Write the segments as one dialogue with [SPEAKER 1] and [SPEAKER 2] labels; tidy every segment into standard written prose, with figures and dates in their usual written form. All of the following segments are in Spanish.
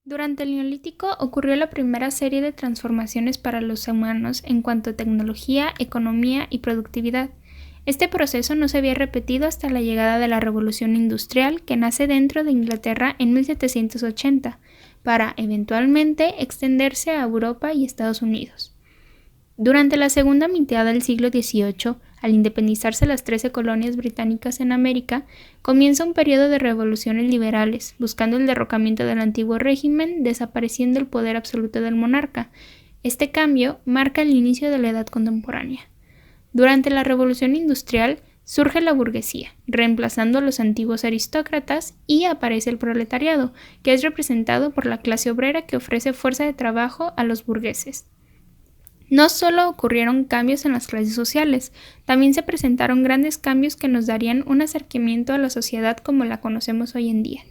[SPEAKER 1] Durante el Neolítico ocurrió la primera serie de transformaciones para los humanos en cuanto a tecnología, economía y productividad. Este proceso no se había repetido hasta la llegada de la Revolución Industrial, que nace dentro de Inglaterra en 1780, para, eventualmente, extenderse a Europa y Estados Unidos. Durante la segunda mitad del siglo XVIII, al independizarse las 13 colonias británicas en América, comienza un periodo de revoluciones liberales, buscando el derrocamiento del antiguo régimen, desapareciendo el poder absoluto del monarca. Este cambio marca el inicio de la Edad Contemporánea. Durante la Revolución Industrial, surge la burguesía, reemplazando a los antiguos aristócratas, y aparece el proletariado, que es representado por la clase obrera que ofrece fuerza de trabajo a los burgueses. No solo ocurrieron cambios en las clases sociales, también se presentaron grandes cambios que nos darían un acercamiento a la sociedad como la conocemos hoy en día.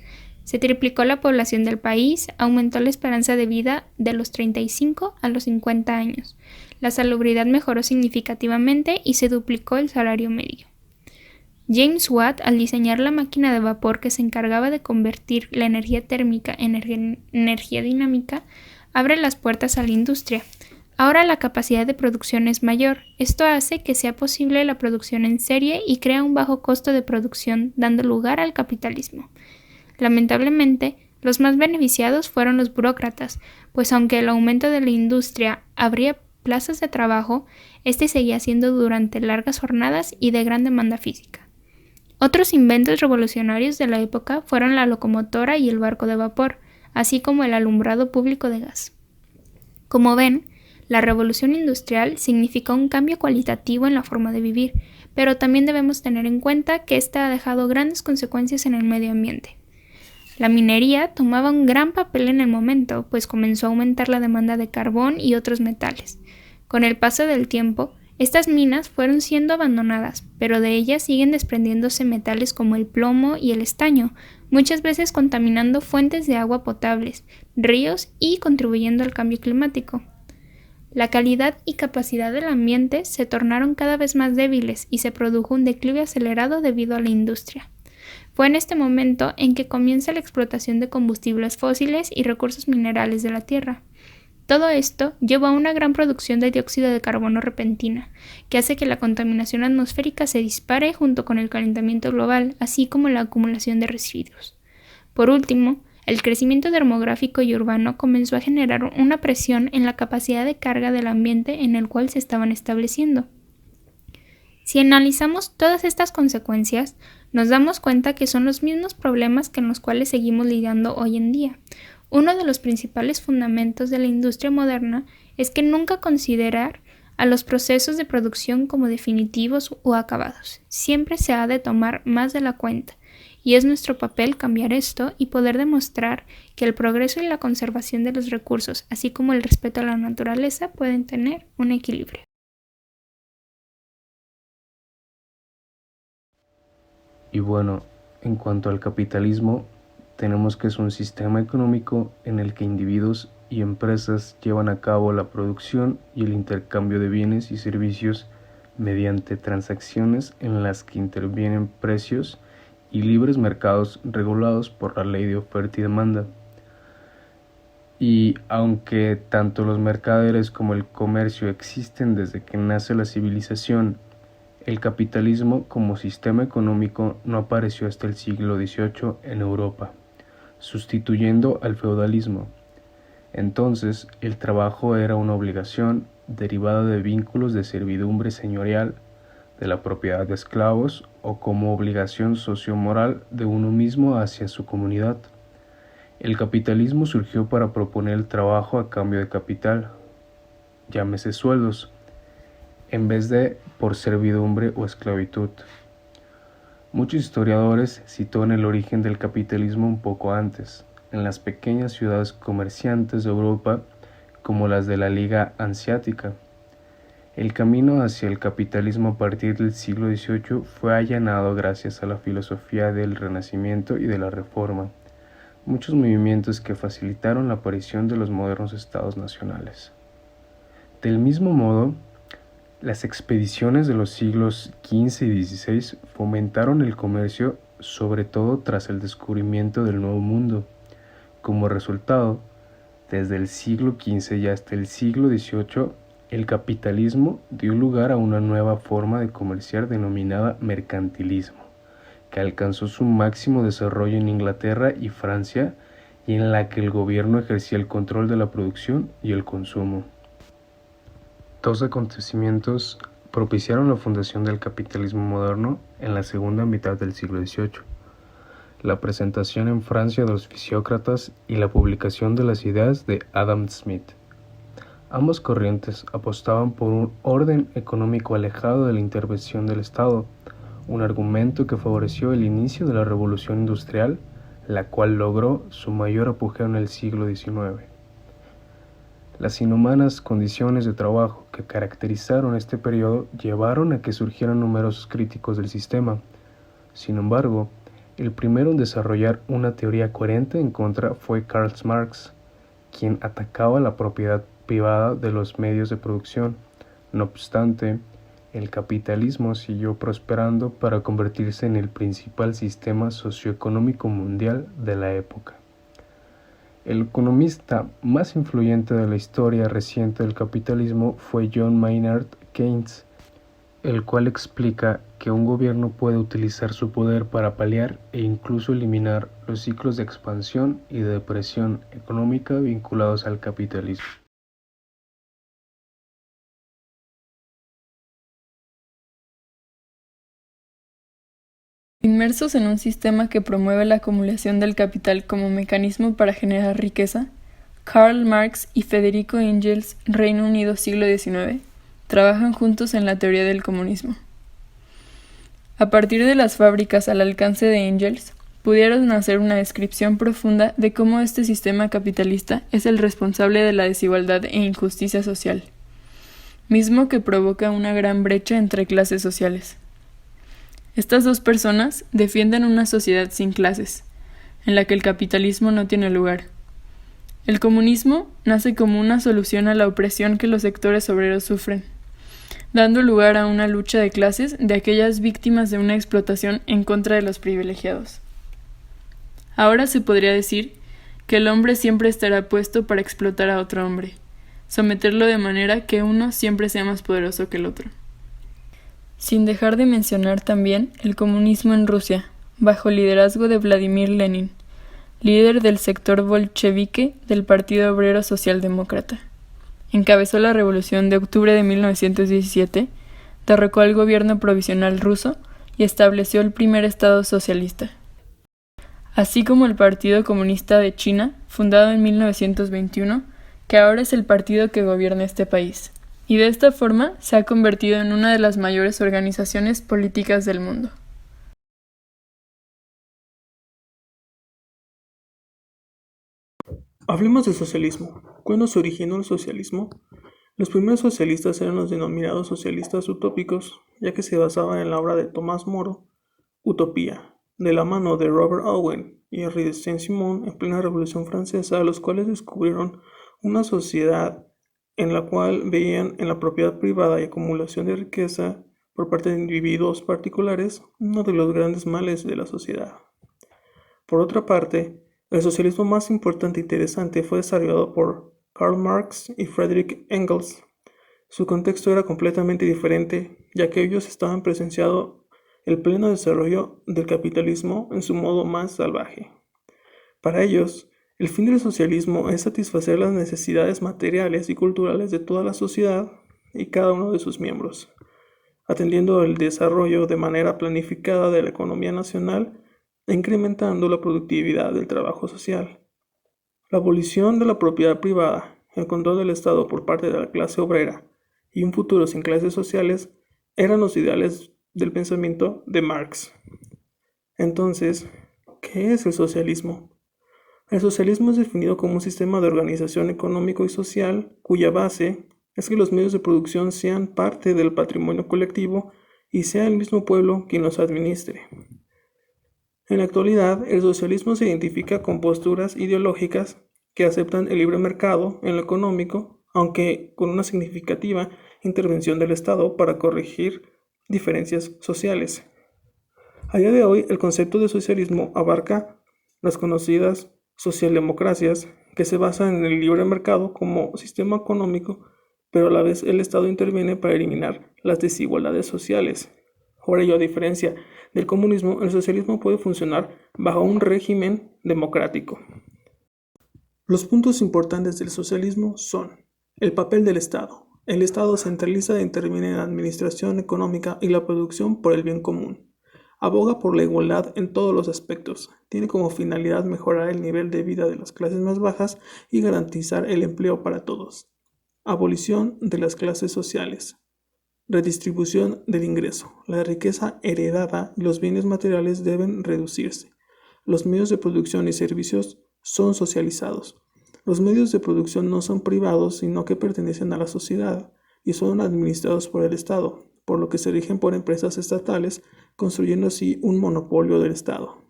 [SPEAKER 1] Se triplicó la población del país, aumentó la esperanza de vida de los 35 a los 50 años, la salubridad mejoró significativamente y se duplicó el salario medio. James Watt, al diseñar la máquina de vapor que se encargaba de convertir la energía térmica en energía dinámica, abre las puertas a la industria. Ahora la capacidad de producción es mayor. Esto hace que sea posible la producción en serie y crea un bajo costo de producción, dando lugar al capitalismo. Lamentablemente, los más beneficiados fueron los burócratas, pues aunque el aumento de la industria abría plazas de trabajo, este seguía siendo durante largas jornadas y de gran demanda física. Otros inventos revolucionarios de la época fueron la locomotora y el barco de vapor, así como el alumbrado público de gas. Como ven, la revolución industrial significó un cambio cualitativo en la forma de vivir, pero también debemos tener en cuenta que esta ha dejado grandes consecuencias en el medio ambiente. La minería tomaba un gran papel en el momento, pues comenzó a aumentar la demanda de carbón y otros metales. Con el paso del tiempo, estas minas fueron siendo abandonadas, pero de ellas siguen desprendiéndose metales como el plomo y el estaño, muchas veces contaminando fuentes de agua potables, ríos y contribuyendo al cambio climático. La calidad y capacidad del ambiente se tornaron cada vez más débiles y se produjo un declive acelerado debido a la industria. Fue en este momento en que comienza la explotación de combustibles fósiles y recursos minerales de la Tierra. Todo esto llevó a una gran producción de dióxido de carbono repentina, que hace que la contaminación atmosférica se dispare junto con el calentamiento global, así como la acumulación de residuos. Por último, el crecimiento demográfico y urbano comenzó a generar una presión en la capacidad de carga del ambiente en el cual se estaban estableciendo. Si analizamos todas estas consecuencias, nos damos cuenta que son los mismos problemas con los cuales seguimos lidiando hoy en día. Uno de los principales fundamentos de la industria moderna es que nunca considerar a los procesos de producción como definitivos o acabados. Siempre se ha de tomar más de la cuenta. Y es nuestro papel cambiar esto y poder demostrar que el progreso y la conservación de los recursos, así como el respeto a la naturaleza, pueden tener un equilibrio.
[SPEAKER 2] Y bueno, en cuanto al capitalismo, tenemos que es un sistema económico en el que individuos y empresas llevan a cabo la producción y el intercambio de bienes y servicios mediante transacciones en las que intervienen precios y libres mercados regulados por la ley de oferta y demanda. Y aunque tanto los mercaderes como el comercio existen desde que nace la civilización, el capitalismo como sistema económico no apareció hasta el siglo XVIII en Europa, sustituyendo al feudalismo. Entonces, el trabajo era una obligación derivada de vínculos de servidumbre señorial, de la propiedad de esclavos o como obligación sociomoral de uno mismo hacia su comunidad. El capitalismo surgió para proponer el trabajo a cambio de capital, llámese sueldos, en vez de por servidumbre o esclavitud. Muchos historiadores sitúan el origen del capitalismo un poco antes, en las pequeñas ciudades comerciantes de Europa como las de la Liga Hanseática. El camino hacia el capitalismo a partir del siglo XVIII fue allanado gracias a la filosofía del Renacimiento y de la Reforma, muchos movimientos que facilitaron la aparición de los modernos estados nacionales. Del mismo modo, las expediciones de los siglos XV y XVI fomentaron el comercio, sobre todo tras el descubrimiento del Nuevo Mundo, Como resultado, desde el siglo XV y hasta el siglo XVIII, el capitalismo dio lugar a una nueva forma de comerciar denominada mercantilismo, que alcanzó su máximo desarrollo en Inglaterra y Francia, y en la que el gobierno ejercía el control de la producción y el consumo. Dos acontecimientos propiciaron la fundación del capitalismo moderno en la segunda mitad del siglo XVIII: la presentación en Francia de los fisiócratas y la publicación de las ideas de Adam Smith. Ambas corrientes apostaban por un orden económico alejado de la intervención del Estado, un argumento que favoreció el inicio de la Revolución Industrial, la cual logró su mayor apogeo en el siglo XIX. Las inhumanas condiciones de trabajo que caracterizaron este periodo llevaron a que surgieran numerosos críticos del sistema. Sin embargo, el primero en desarrollar una teoría coherente en contra fue Karl Marx, quien atacaba la propiedad privada de los medios de producción. No obstante, el capitalismo siguió prosperando para convertirse en el principal sistema socioeconómico mundial de la época. El economista más influyente de la historia reciente del capitalismo fue John Maynard Keynes, el cual explica que un gobierno puede utilizar su poder para paliar e incluso eliminar los ciclos de expansión y de depresión económica vinculados al capitalismo.
[SPEAKER 3] Inmersos en un sistema que promueve la acumulación del capital como mecanismo para generar riqueza, Karl Marx y Federico Engels, Reino Unido siglo XIX, trabajan juntos en la teoría del comunismo. A partir de las fábricas al alcance de Engels, pudieron hacer una descripción profunda de cómo este sistema capitalista es el responsable de la desigualdad e injusticia social, mismo que provoca una gran brecha entre clases sociales. Estas dos personas defienden una sociedad sin clases, en la que el capitalismo no tiene lugar. El comunismo nace como una solución a la opresión que los sectores obreros sufren, dando lugar a una lucha de clases de aquellas víctimas de una explotación en contra de los privilegiados. Ahora se podría decir que el hombre siempre estará puesto para explotar a otro hombre, someterlo de manera que uno siempre sea más poderoso que el otro. Sin dejar de mencionar también el comunismo en Rusia, bajo el liderazgo de Vladimir Lenin, líder del sector bolchevique del Partido Obrero Socialdemócrata. Encabezó la Revolución de octubre de 1917, derrocó al gobierno provisional ruso y estableció el primer Estado socialista. Así como el Partido Comunista de China, fundado en 1921, que ahora es el partido que gobierna este país, y de esta forma se ha convertido en una de las mayores organizaciones políticas del mundo.
[SPEAKER 4] Hablemos del socialismo. ¿Cuándo se originó el socialismo? Los primeros socialistas eran los denominados socialistas utópicos, ya que se basaban en la obra de Tomás Moro, Utopía, de la mano de Robert Owen y Henri de Saint-Simon en plena Revolución Francesa, los cuales descubrieron una sociedad en la cual veían en la propiedad privada y acumulación de riqueza por parte de individuos particulares uno de los grandes males de la sociedad. Por otra parte, el socialismo más importante e interesante fue desarrollado por Karl Marx y Friedrich Engels. Su contexto era completamente diferente, ya que ellos estaban presenciando el pleno desarrollo del capitalismo en su modo más salvaje. Para ellos, el fin del socialismo es satisfacer las necesidades materiales y culturales de toda la sociedad y cada uno de sus miembros, atendiendo el desarrollo de manera planificada de la economía nacional e incrementando la productividad del trabajo social. La abolición de la propiedad privada, el control del Estado por parte de la clase obrera y un futuro sin clases sociales eran los ideales del pensamiento de Marx. Entonces, ¿qué es el socialismo? El socialismo es definido como un sistema de organización económico y social cuya base es que los medios de producción sean parte del patrimonio colectivo y sea el mismo pueblo quien los administre. En la actualidad, el socialismo se identifica con posturas ideológicas que aceptan el libre mercado en lo económico, aunque con una significativa intervención del Estado para corregir diferencias sociales. A día de hoy, el concepto de socialismo abarca las conocidas socialdemocracias, que se basan en el libre mercado como sistema económico, pero a la vez el Estado interviene para eliminar las desigualdades sociales. Por ello, a diferencia del comunismo, el socialismo puede funcionar bajo un régimen democrático. Los puntos importantes del socialismo son el papel del Estado. El Estado centraliza e interviene en la administración económica y la producción por el bien común. Aboga por la igualdad en todos los aspectos. Tiene como finalidad mejorar el nivel de vida de las clases más bajas y garantizar el empleo para todos. Abolición de las clases sociales. Redistribución del ingreso. La riqueza heredada y los bienes materiales deben reducirse. Los medios de producción y servicios son socializados. Los medios de producción no son privados, sino que pertenecen a la sociedad y son administrados por el Estado, por lo que se rigen por empresas estatales, construyendo así un monopolio del Estado.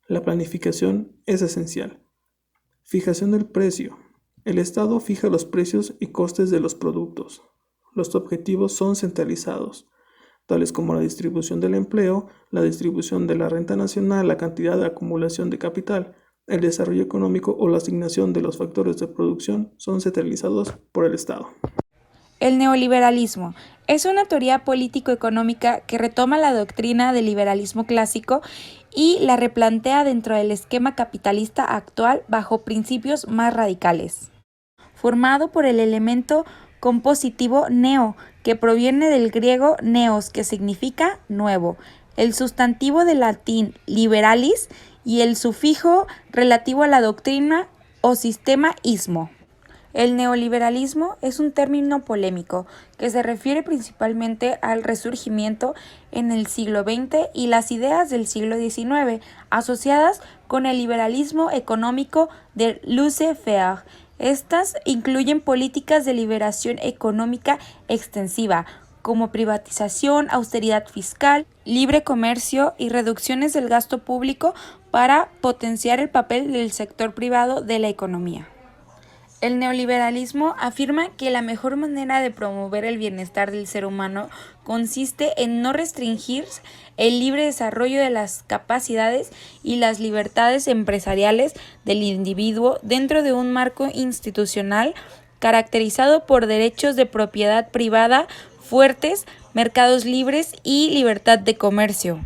[SPEAKER 4] La planificación es esencial. Fijación del precio. El Estado fija los precios y costes de los productos. Los objetivos son centralizados, tales como la distribución del empleo, la distribución de la renta nacional, la cantidad de acumulación de capital, el desarrollo económico o la asignación de los factores de producción son centralizados por el Estado.
[SPEAKER 5] El neoliberalismo es una teoría político-económica que retoma la doctrina del liberalismo clásico y la replantea dentro del esquema capitalista actual bajo principios más radicales. Formado por el elemento compositivo neo, que proviene del griego neos, que significa nuevo, el sustantivo del latín liberalis y el sufijo relativo a la doctrina o sistema ismo. El neoliberalismo es un término polémico que se refiere principalmente al resurgimiento en el siglo XX y las ideas del siglo XIX asociadas con el liberalismo económico de laissez-faire. Estas incluyen políticas de liberación económica extensiva, como privatización, austeridad fiscal, libre comercio y reducciones del gasto público para potenciar el papel del sector privado de la economía. El neoliberalismo afirma que la mejor manera de promover el bienestar del ser humano consiste en no restringir el libre desarrollo de las capacidades y las libertades empresariales del individuo dentro de un marco institucional caracterizado por derechos de propiedad privada fuertes, mercados libres y libertad de comercio.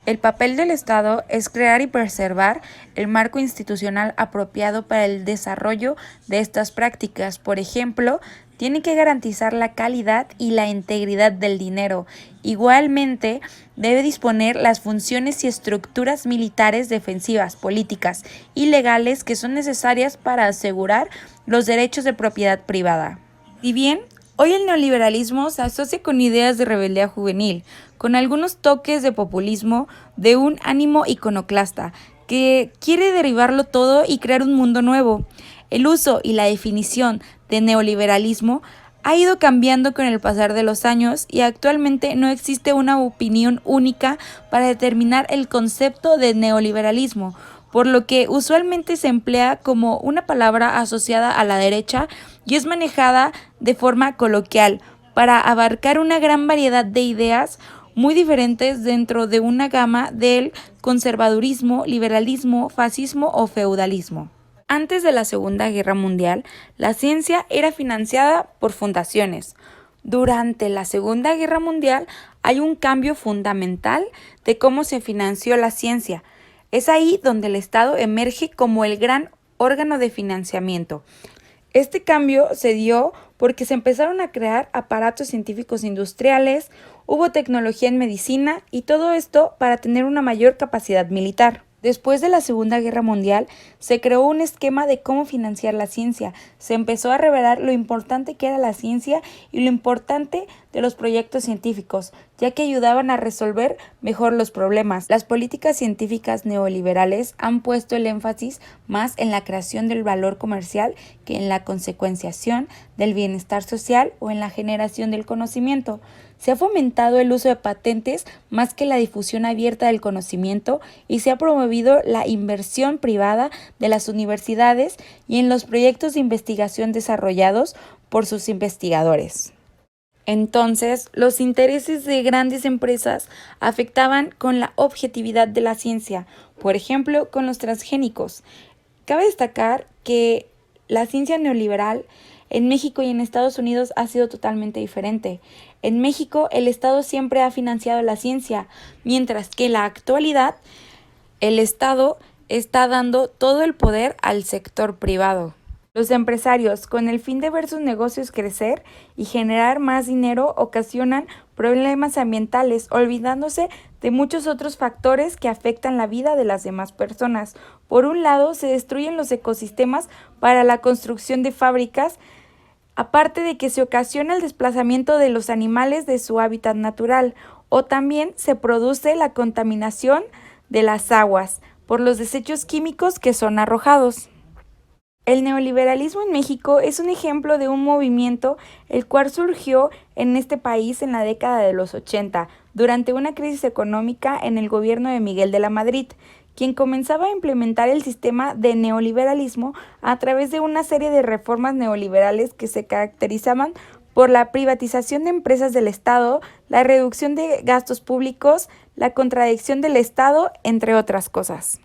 [SPEAKER 5] El papel del Estado es crear y preservar el marco institucional apropiado para el desarrollo de estas prácticas. Por ejemplo, tiene que garantizar la calidad y la integridad del dinero. Igualmente, debe disponer las funciones y estructuras militares, defensivas, políticas y legales que son necesarias para asegurar los derechos de propiedad privada. Si bien hoy el neoliberalismo se asocia con ideas de rebeldía juvenil, con algunos toques de populismo, de un ánimo iconoclasta, que quiere derribarlo todo y crear un mundo nuevo. El uso y la definición de neoliberalismo ha ido cambiando con el pasar de los años y actualmente no existe una opinión única para determinar el concepto de neoliberalismo, por lo que usualmente se emplea como una palabra asociada a la derecha y es manejada de forma coloquial para abarcar una gran variedad de ideas muy diferentes dentro de una gama del conservadurismo, liberalismo, fascismo o feudalismo. Antes de la Segunda Guerra Mundial, la ciencia era financiada por fundaciones. Durante la Segunda Guerra Mundial hay un cambio fundamental de cómo se financió la ciencia. Es ahí donde el Estado emerge como el gran órgano de financiamiento. Este cambio se dio porque se empezaron a crear aparatos científicos industriales, hubo tecnología en medicina y todo esto para tener una mayor capacidad militar. Después de la Segunda Guerra Mundial, se creó un esquema de cómo financiar la ciencia. Se empezó a revelar lo importante que era la ciencia y lo importante de los proyectos científicos, ya que ayudaban a resolver mejor los problemas. Las políticas científicas neoliberales han puesto el énfasis más en la creación del valor comercial que en la consecuenciación del bienestar social o en la generación del conocimiento. Se ha fomentado el uso de patentes más que la difusión abierta del conocimiento y se ha promovido la inversión privada de las universidades y en los proyectos de investigación desarrollados por sus investigadores. Entonces, los intereses de grandes empresas afectaban con la objetividad de la ciencia, por ejemplo, con los transgénicos. Cabe destacar que la ciencia neoliberal en México y en Estados Unidos ha sido totalmente diferente. En México, el Estado siempre ha financiado la ciencia, mientras que en la actualidad el Estado está dando todo el poder al sector privado. Los empresarios, con el fin de ver sus negocios crecer y generar más dinero, ocasionan problemas ambientales, olvidándose de muchos otros factores que afectan la vida de las demás personas. Por un lado, se destruyen los ecosistemas para la construcción de fábricas, aparte de que se ocasiona el desplazamiento de los animales de su hábitat natural, o también se produce la contaminación de las aguas por los desechos químicos que son arrojados. El neoliberalismo en México es un ejemplo de un movimiento el cual surgió en este país en la década de los 80, durante una crisis económica en el gobierno de Miguel de la Madrid, quien comenzaba a implementar el sistema de neoliberalismo a través de una serie de reformas neoliberales que se caracterizaban por la privatización de empresas del Estado, la reducción de gastos públicos, la contradicción del Estado, entre otras cosas.